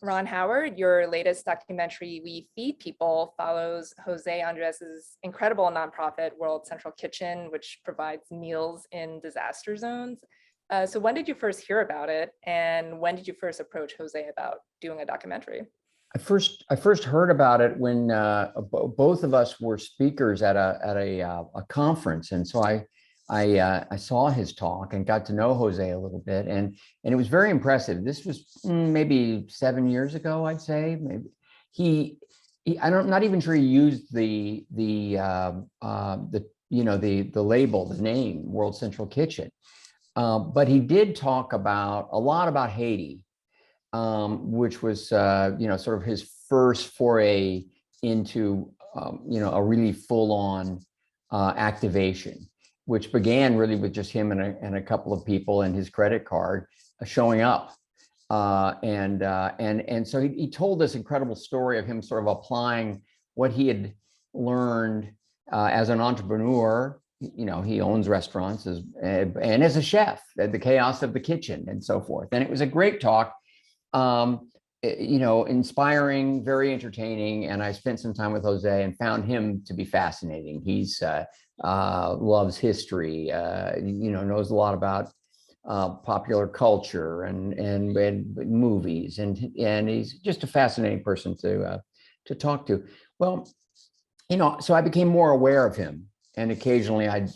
Ron Howard, your latest documentary, We Feed People, follows Jose Andres's incredible nonprofit World Central Kitchen, which provides meals in disaster zones. So when did you first hear about it? And when did you first approach Jose about doing a documentary? I first heard about it when both of us were speakers at a conference, and so I saw his talk and got to know Jose a little bit, and it was very impressive. This was maybe 7 years ago, I'd say. Maybe he I don't not even sure he used the label, the name World Central Kitchen, but he did talk about a lot about Haiti, which was sort of his first foray into a really full-on activation, which began really with just him and a couple of people and his credit card showing up. And so he told this incredible story of him sort of applying what he had learned as an entrepreneur. He owns restaurants and as a chef, the chaos of the kitchen and so forth. And it was a great talk. Inspiring, very entertaining. And I spent some time with Jose and found him to be fascinating. He's loves history, knows a lot about popular culture and movies, and he's just a fascinating person to talk to. Well, so I became more aware of him, and occasionally I'd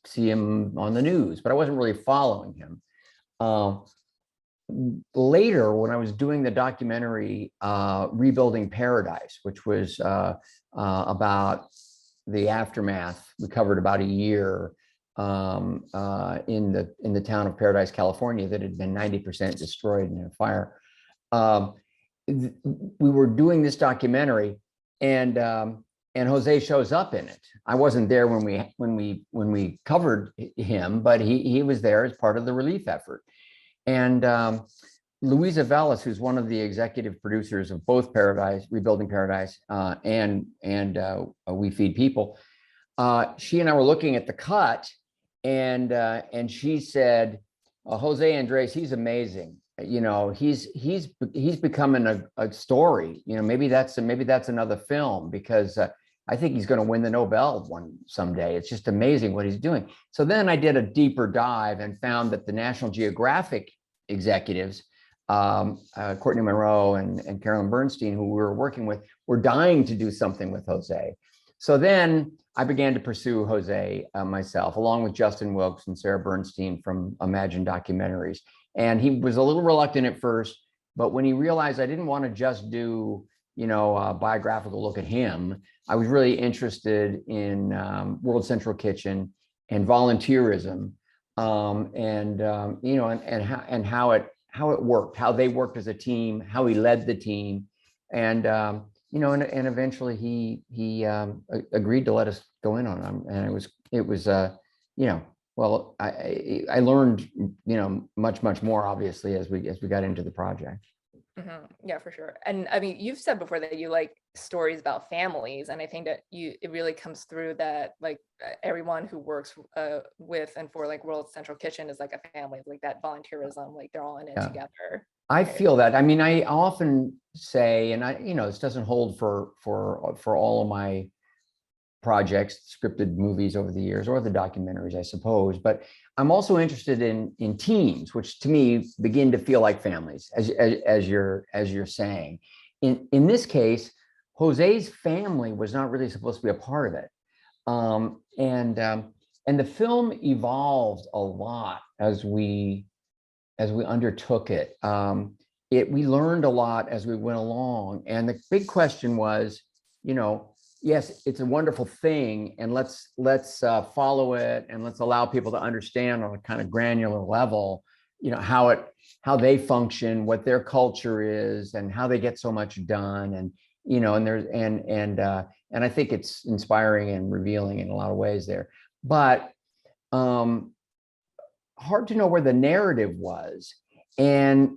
see him on the news, but I wasn't really following him. Later, when I was doing the documentary Rebuilding Paradise, which was about the aftermath, we covered about a year in the town of Paradise, California, that had been 90% destroyed in a fire. We were doing this documentary, and Jose shows up in it. I wasn't there when we covered him, but he was there as part of the relief effort. And Luisa Velas, who's one of the executive producers of both Rebuilding Paradise and We Feed People, she and I were looking at the cut, and she said, Jose Andrés, he's amazing. He's becoming a story. Maybe that's another film, because I think he's going to win the Nobel someday. It's just amazing what he's doing. So then I did a deeper dive and found that the National Geographic executives, Courtney Monroe and Carolyn Bernstein, who we were working with, were dying to do something with Jose. So then I began to pursue Jose myself, along with Justin Wilkes and Sarah Bernstein from Imagine Documentaries. And he was a little reluctant at first, but when he realized I didn't want to just do a biographical look at him, I was really interested in World Central Kitchen and volunteerism, and how it worked, how they worked as a team, how he led the team, and eventually he agreed to let us go in on him, and it was I learned much more, obviously, as we got into the project. Mm-hmm. Yeah, for sure. And I mean, you've said before that you like stories about families, and I think that it really comes through that everyone who works with and for World Central Kitchen is like a family, like that volunteerism, like they're all in it together. I feel that. I mean, I often say, and this doesn't hold for all of my projects, scripted movies over the years, or the documentaries, I suppose, but I'm also interested in teams, which to me begin to feel like families, as you're saying. In this case, Jose's family was not really supposed to be a part of it, and the film evolved a lot as we undertook it. We learned a lot as we went along, and the big question was, yes, it's a wonderful thing, and let's follow it, and let's allow people to understand on a kind of granular level, how they function, what their culture is, and how they get so much done, and and I think it's inspiring and revealing in a lot of ways there, but hard to know where the narrative was, and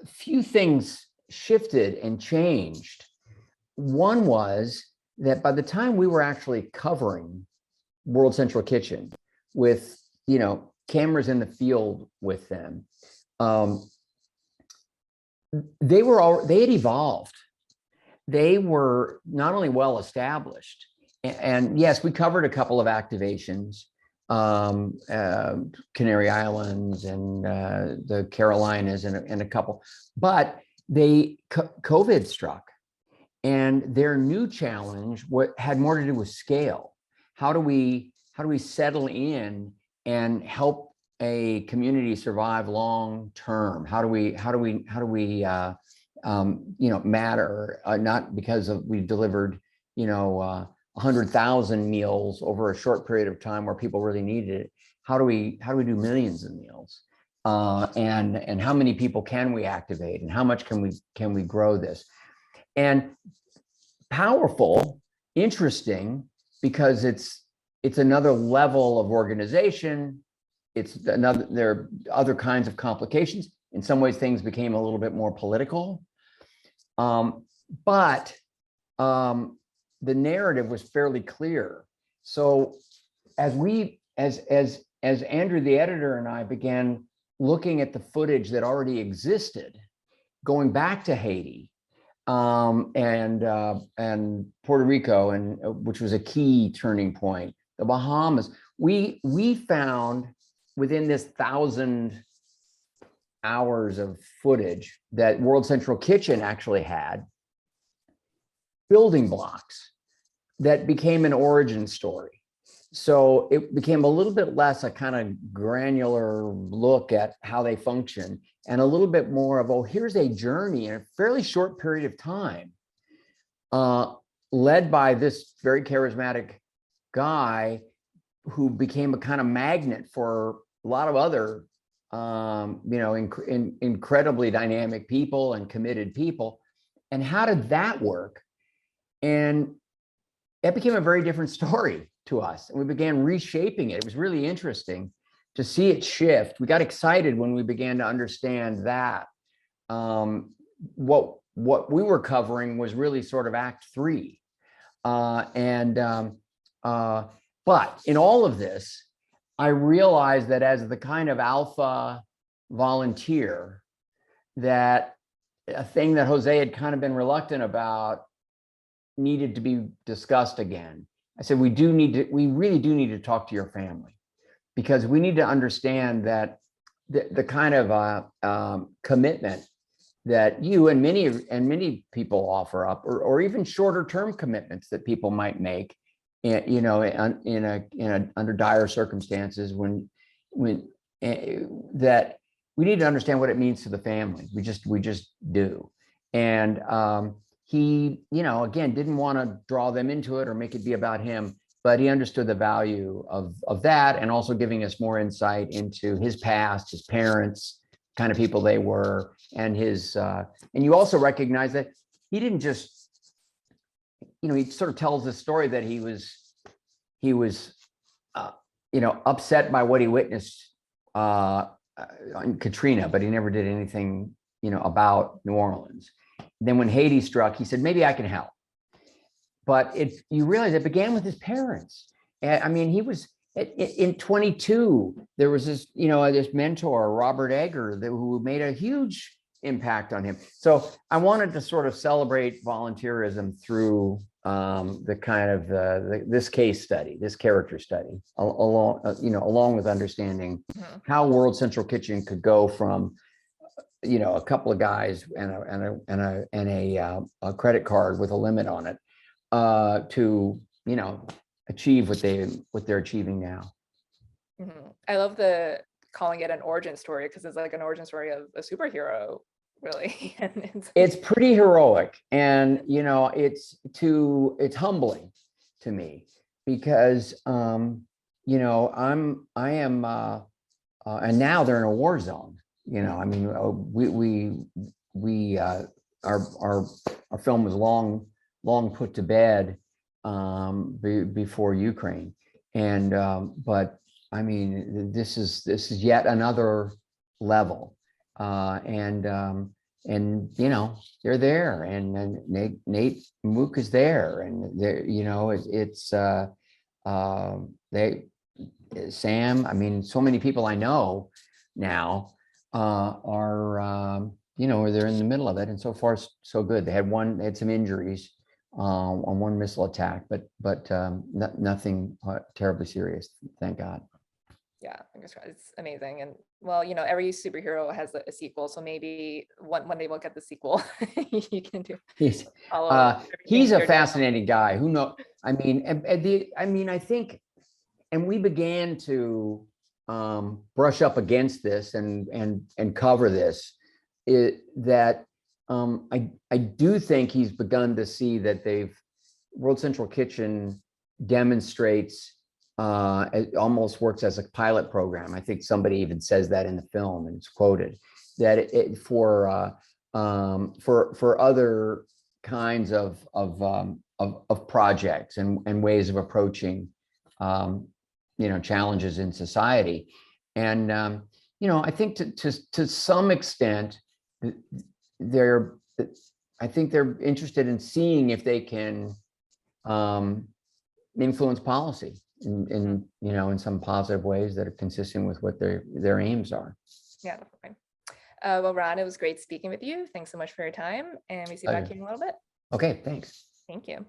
few things shifted and changed. One was that by the time we were actually covering World Central Kitchen with, cameras in the field with them, they had evolved. They were not only well established, and yes, we covered a couple of activations, Canary Islands and the Carolinas and a couple, but COVID struck, and their new challenge had more to do with scale. How do we settle in and help a community survive long term? How do we matter, not because we delivered 100,000 meals over a short period of time where people really needed it. How do we do millions of meals, and how many people can we activate, and how much can we grow this? And powerful, interesting, because it's another level of organization. There are other kinds of complications. In some ways, things became a little bit more political. But the narrative was fairly clear. So as Andrew, the editor, and I began looking at the footage that already existed, going back to Haiti, and Puerto Rico, and which was a key turning point, the Bahamas, we found within this 1,000 hours of footage that World Central Kitchen actually had building blocks that became an origin story. So it became a little bit less a kind of granular look at how they function, and a little bit more of, oh, here's a journey in a fairly short period of time, led by this very charismatic guy who became a kind of magnet for a lot of other incredibly dynamic people and committed people. And how did that work? And that became a very different story to us. And we began reshaping it. It was really interesting to see it shift. We got excited when we began to understand that what we were covering was really sort of Act 3. But in all of this, I realized that as the kind of alpha volunteer, that a thing that Jose had kind of been reluctant about needed to be discussed again. I said, we really do need to talk to your family, because we need to understand that the kind of commitment that you and many people offer up, or even shorter term commitments that people might make, under dire circumstances, that we need to understand what it means to the family. We just do. And he, again, didn't want to draw them into it or make it be about him, but he understood the value of that, and also giving us more insight into his past, his parents, kind of people they were, and his. And you also recognize that he didn't just, he sort of tells this story that he was upset by what he witnessed on Katrina, but he never did anything, about New Orleans. Then when Haiti struck, he said, maybe I can help. But you realize it began with his parents. And I mean, he was in 22, there was this, this mentor, Robert Egger, who made a huge impact on him. So I wanted to sort of celebrate volunteerism through the kind of this case study, this character study, along with understanding how World Central Kitchen could go from a couple of guys and a credit card with a limit on it to achieve what they're achieving now. I love calling it an origin story, because it's like an origin story of a superhero, really. And it's pretty heroic, and it's humbling to me, because I am and now they're in a war zone. I mean, our film was long put to bed before Ukraine, and but I mean, this is yet another level, and they're there, and Nate Mook is there, and it's Sam. I mean, so many people I know now are they're in the middle of it, and so far so good. They had some injuries on one missile attack, but nothing terribly serious, thank God. Yeah, fingers crossed. It's amazing. And well, every superhero has a sequel. So maybe when they look at the sequel, you can do follow He's a everything. fascinating guy. Who knows? I mean, I think, and we began to brush up against this and cover this, that I do think he's begun to see that World Central Kitchen demonstrates, it almost works as a pilot program. I think somebody even says that in the film, and it's quoted, that for other kinds of projects and ways of approaching challenges in society. And I think to some extent I think they're interested in seeing if they can influence policy in some positive ways that are consistent with what their aims are. Yeah, definitely. Well, Ron, it was great speaking with you. Thanks so much for your time, and we see you back here in a little bit. Okay, thanks. Thank you.